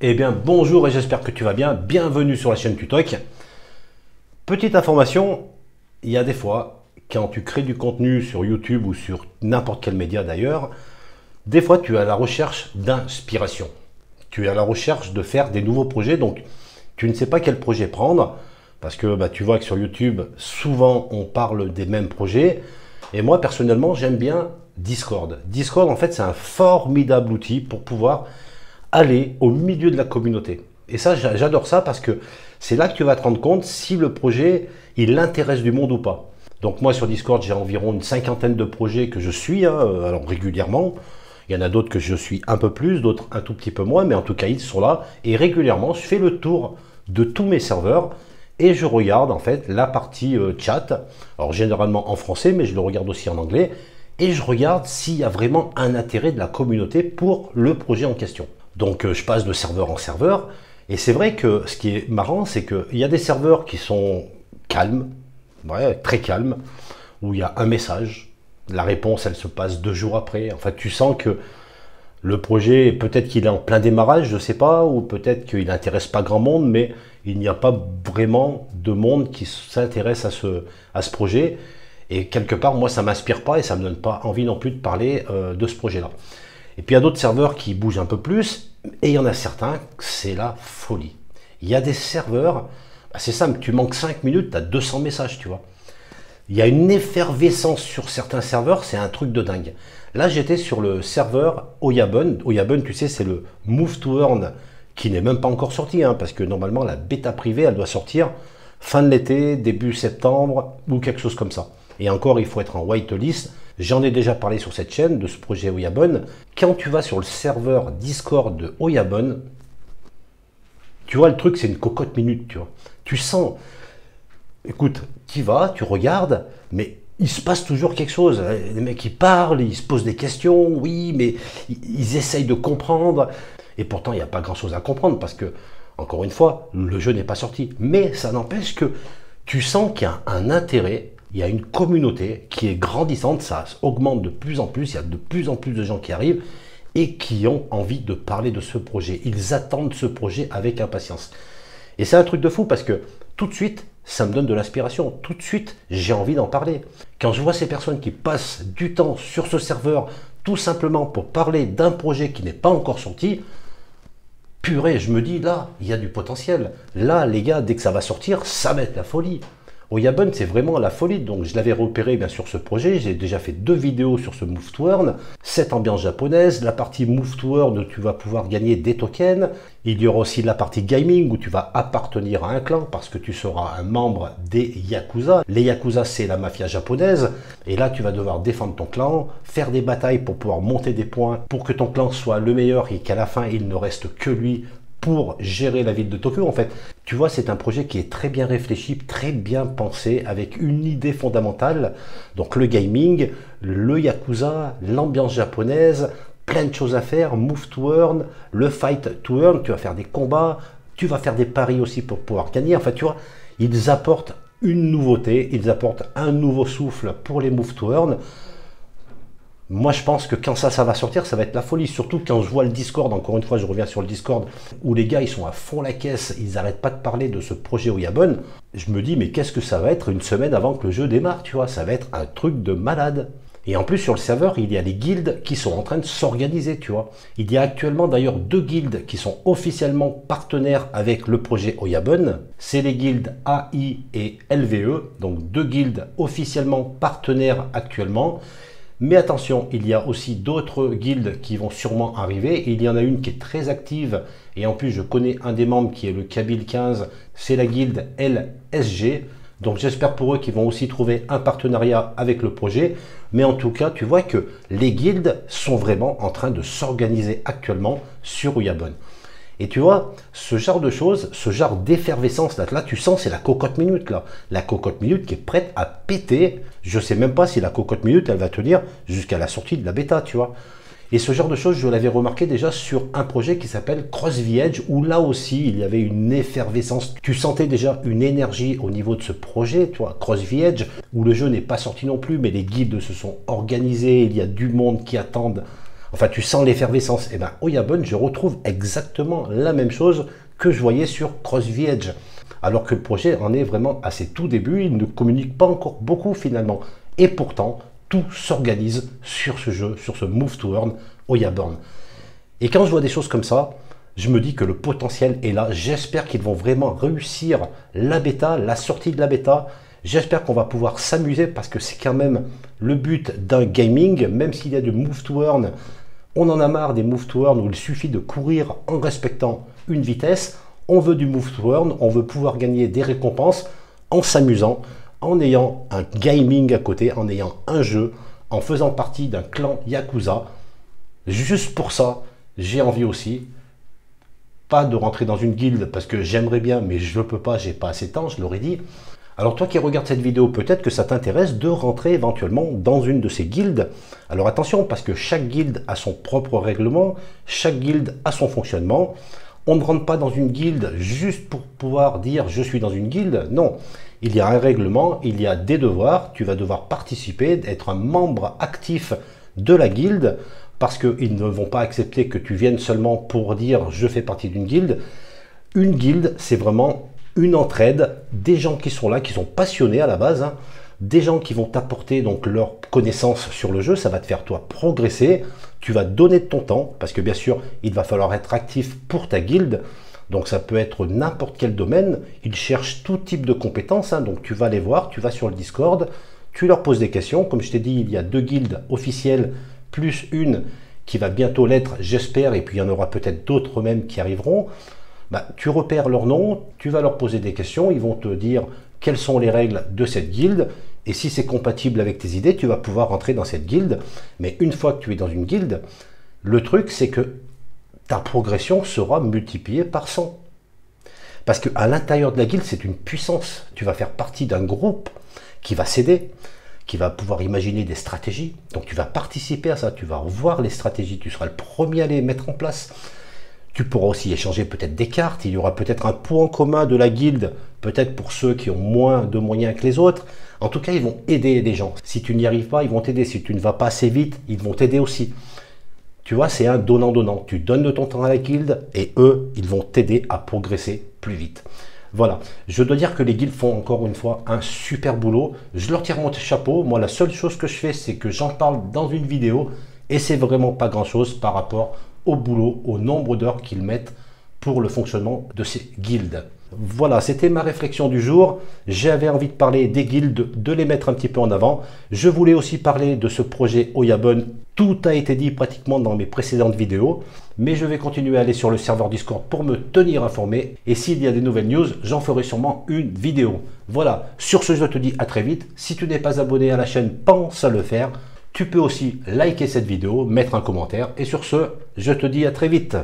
Eh bien bonjour et j'espère que tu vas bien, bienvenue sur la chaîne Tutoc. Petite information, il y a des fois, quand tu crées du contenu sur YouTube ou sur n'importe quel média d'ailleurs, des fois tu es à la recherche d'inspiration. Tu es à la recherche de faire des nouveaux projets, donc tu ne sais pas quel projet prendre, parce que tu vois que sur YouTube, souvent on parle des mêmes projets, et moi personnellement j'aime bien Discord. Discord en fait c'est un formidable outil pour pouvoir aller au milieu de la communauté. Et ça, j'adore ça parce que c'est là que tu vas te rendre compte si le projet, il intéresse du monde ou pas. Donc moi, sur Discord, j'ai environ une cinquantaine de projets que je suis, alors régulièrement. Il y en a d'autres que je suis un peu plus, d'autres un tout petit peu moins, mais en tout cas, ils sont là. Et régulièrement, je fais le tour de tous mes serveurs et je regarde en fait la partie chat. Alors généralement en français, mais je le regarde aussi en anglais. Et je regarde s'il y a vraiment un intérêt de la communauté pour le projet en question. Donc je passe de serveur en serveur, et c'est vrai que ce qui est marrant, c'est qu'il y a des serveurs qui sont calmes, ouais, très calmes, où il y a un message, la réponse elle se passe 2 jours après, en fait tu sens que le projet, peut-être qu'il est en plein démarrage, je ne sais pas, ou peut-être qu'il n'intéresse pas grand monde, mais il n'y a pas vraiment de monde qui s'intéresse à ce projet, et quelque part moi ça ne m'inspire pas et ça ne me donne pas envie non plus de parler de ce projet-là. Et puis il y a d'autres serveurs qui bougent un peu plus, et il y en a certains, c'est la folie. Il y a des serveurs, c'est simple, tu manques 5 minutes, tu as 200 messages, tu vois. Il y a une effervescence sur certains serveurs, c'est un truc de dingue. Là, j'étais sur le serveur Oyabun. Oyabun, tu sais, c'est le Move to Earn qui n'est même pas encore sorti, parce que normalement, la bêta privée, elle doit sortir fin de l'été, début septembre, ou quelque chose comme ça. Et encore, il faut être en whitelist. J'en ai déjà parlé sur cette chaîne de ce projet Oyabun. Quand tu vas sur le serveur Discord de Oyabun, tu vois le truc, c'est une cocotte minute, tu vois. Tu sens, écoute, tu vas, tu regardes, mais il se passe toujours quelque chose. Les mecs ils parlent, ils se posent des questions, oui, mais ils essayent de comprendre. Et pourtant, il n'y a pas grand chose à comprendre parce que, encore une fois, le jeu n'est pas sorti. Mais ça n'empêche que tu sens qu'il y a un intérêt. Il y a une communauté qui est grandissante, ça augmente de plus en plus, il y a de plus en plus de gens qui arrivent et qui ont envie de parler de ce projet. Ils attendent ce projet avec impatience. Et c'est un truc de fou parce que tout de suite, ça me donne de l'inspiration. Tout de suite, j'ai envie d'en parler. Quand je vois ces personnes qui passent du temps sur ce serveur tout simplement pour parler d'un projet qui n'est pas encore sorti, purée, je me dis là, il y a du potentiel. Là, les gars, dès que ça va sortir, ça va être la folie. Oyabun, c'est vraiment la folie, donc je l'avais repéré bien sûr ce projet, j'ai déjà fait 2 vidéos sur ce Move to Earn, cette ambiance japonaise, la partie Move to Earn où tu vas pouvoir gagner des tokens, il y aura aussi la partie gaming où tu vas appartenir à un clan parce que tu seras un membre des Yakuza. Les Yakuza c'est la mafia japonaise, et là tu vas devoir défendre ton clan, faire des batailles pour pouvoir monter des points, pour que ton clan soit le meilleur et qu'à la fin il ne reste que lui pour gérer la ville de Tokyo. En fait, tu vois, c'est un projet qui est très bien réfléchi, très bien pensé, avec une idée fondamentale. Donc le gaming, le Yakuza, l'ambiance japonaise, plein de choses à faire, Move to Earn, le Fight to Earn, tu vas faire des combats, tu vas faire des paris aussi pour pouvoir gagner. En fait, tu vois, ils apportent une nouveauté, ils apportent un nouveau souffle pour les Move to Earn. Moi, je pense que quand ça va sortir, ça va être la folie. Surtout quand je vois le Discord, encore une fois, je reviens sur le Discord, où les gars, ils sont à fond la caisse, ils n'arrêtent pas de parler de ce projet Oyabun. Je me dis, mais qu'est-ce que ça va être une semaine avant que le jeu démarre, tu vois? Ça va être un truc de malade. Et en plus, sur le serveur, il y a les guildes qui sont en train de s'organiser, tu vois. Il y a actuellement d'ailleurs 2 guildes qui sont officiellement partenaires avec le projet Oyabun. C'est les guildes AI et LVE, donc 2 guildes officiellement partenaires actuellement. Mais attention, il y a aussi d'autres guildes qui vont sûrement arriver. Il y en a une qui est très active. Et en plus, je connais un des membres qui est le Kabil 15. C'est la guilde LSG. Donc j'espère pour eux qu'ils vont aussi trouver un partenariat avec le projet. Mais en tout cas, tu vois que les guildes sont vraiment en train de s'organiser actuellement sur Oyabun. Et tu vois, ce genre de choses, ce genre d'effervescence, là, tu sens, c'est la cocotte minute, là. La cocotte minute qui est prête à péter. Je ne sais même pas si la cocotte minute, elle va tenir jusqu'à la sortie de la bêta, tu vois. Et ce genre de choses, je l'avais remarqué déjà sur un projet qui s'appelle Cross the Edge, où là aussi, il y avait une effervescence. Tu sentais déjà une énergie au niveau de ce projet, tu vois, Cross the Edge, où le jeu n'est pas sorti non plus, mais les guildes se sont organisés, il y a du monde qui attendent Enfin, tu sens l'effervescence. Et bien, Oyabun, je retrouve exactement la même chose que je voyais sur CrossV Edge. Alors que le projet en est vraiment à ses tout débuts, il ne communique pas encore beaucoup finalement. Et pourtant, tout s'organise sur ce jeu, sur ce Move to Earn Oyabun. Et quand je vois des choses comme ça, je me dis que le potentiel est là. J'espère qu'ils vont vraiment réussir la bêta, la sortie de la bêta. J'espère qu'on va pouvoir s'amuser parce que c'est quand même le but d'un gaming, même s'il y a du Move to Earn. On en a marre des Move to Earn où il suffit de courir en respectant une vitesse. On veut du Move to Earn, on veut pouvoir gagner des récompenses en s'amusant, en ayant un gaming à côté, en ayant un jeu, en faisant partie d'un clan Yakuza. Juste pour ça, j'ai envie aussi, pas de rentrer dans une guilde parce que j'aimerais bien, mais je ne peux pas, j'ai pas assez de temps, je l'aurais dit. Alors toi qui regardes cette vidéo, peut-être que ça t'intéresse de rentrer éventuellement dans une de ces guildes. Alors attention, parce que chaque guilde a son propre règlement, chaque guilde a son fonctionnement. On ne rentre pas dans une guilde juste pour pouvoir dire je suis dans une guilde. Non, il y a un règlement, il y a des devoirs. Tu vas devoir participer, être un membre actif de la guilde parce qu'ils ne vont pas accepter que tu viennes seulement pour dire je fais partie d'une guilde. Une guilde, c'est vraiment une entraide, des gens qui sont là, qui sont passionnés à la base, hein, des gens qui vont t'apporter donc leur connaissance sur le jeu, ça va te faire toi progresser, tu vas donner de ton temps, parce que bien sûr, il va falloir être actif pour ta guilde, donc ça peut être n'importe quel domaine, ils cherchent tout type de compétences, hein, donc tu vas les voir, tu vas sur le Discord, tu leur poses des questions, comme je t'ai dit, il y a 2 guildes officielles, plus une qui va bientôt l'être, j'espère, et puis il y en aura peut-être d'autres même qui arriveront. Bah, tu repères leur nom, tu vas leur poser des questions, ils vont te dire quelles sont les règles de cette guilde, et si c'est compatible avec tes idées, tu vas pouvoir rentrer dans cette guilde. Mais une fois que tu es dans une guilde, le truc c'est que ta progression sera multipliée par 100. Parce qu'à l'intérieur de la guilde, c'est une puissance. Tu vas faire partie d'un groupe qui va s'aider, qui va pouvoir imaginer des stratégies. Donc tu vas participer à ça, tu vas revoir les stratégies, tu seras le premier à les mettre en place. Tu pourras aussi échanger peut-être des cartes, il y aura peut-être un point commun de la guilde, peut-être pour ceux qui ont moins de moyens que les autres. En tout cas, ils vont aider les gens. Si tu n'y arrives pas, ils vont t'aider. Si tu ne vas pas assez vite, ils vont t'aider aussi. Tu vois, c'est un donnant-donnant. Tu donnes de ton temps à la guilde et eux, ils vont t'aider à progresser plus vite. Voilà, je dois dire que les guildes font encore une fois un super boulot. Je leur tire mon chapeau. Moi, la seule chose que je fais, c'est que j'en parle dans une vidéo et c'est vraiment pas grand-chose par rapport au boulot, au nombre d'heures qu'ils mettent pour le fonctionnement de ces guildes. Voilà, c'était ma réflexion du jour. J'avais envie de parler des guildes, de les mettre un petit peu en avant. Je voulais aussi parler de ce projet Oyabun. Tout a été dit pratiquement dans mes précédentes vidéos, mais je vais continuer à aller sur le serveur Discord pour me tenir informé. Et s'il y a des nouvelles news, j'en ferai sûrement une vidéo. Voilà, sur ce, je te dis à très vite. Si tu n'es pas abonné à la chaîne, pense à le faire. Tu peux aussi liker cette vidéo, mettre un commentaire. Et sur ce, je te dis à très vite.